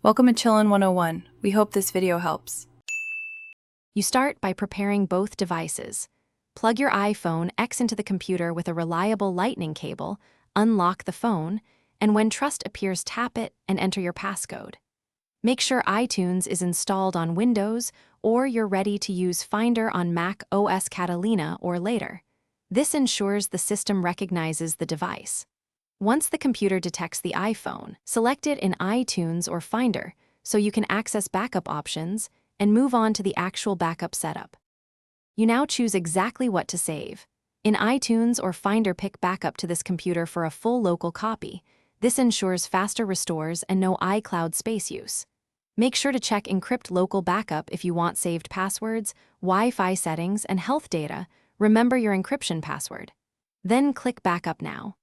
Welcome to Chillin' 101. We hope this video helps. You start by preparing both devices. Plug your iPhone X into the computer with a reliable lightning cable, unlock the phone, and when trust appears, tap it and enter your passcode. Make sure iTunes is installed on Windows or you're ready to use Finder on Mac OS Catalina or later. This ensures the system recognizes the device. Once the computer detects the iPhone, select it in iTunes or Finder so you can access backup options and move on to the actual backup setup. You now choose exactly what to save. In iTunes or Finder, pick backup to this computer for a full local copy. This ensures faster restores and no iCloud space use. Make sure to check Encrypt Local Backup if you want saved passwords, Wi-Fi settings, and health data. Remember your encryption password. Then click Backup Now.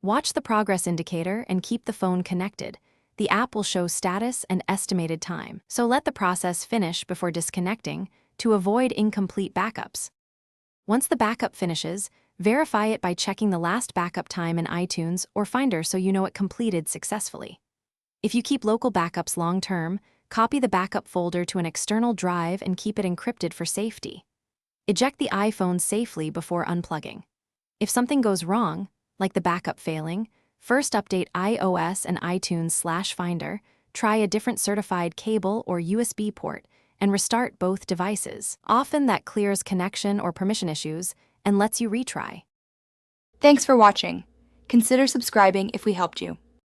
Watch the progress indicator and keep the phone connected. The app will show status and estimated time, so let the process finish before disconnecting to avoid incomplete backups. Once the backup finishes, verify it by checking the last backup time in iTunes or Finder so you know it completed successfully. If you keep local backups long-term, copy the backup folder to an external drive and keep it encrypted for safety. Eject the iPhone safely before unplugging. If something goes wrong, like the backup failing, first update iOS and iTunes/Finder, try a different certified cable or USB port, and restart both devices. Often that clears connection or permission issues and lets you retry. Thanks for watching. Consider subscribing if we helped you.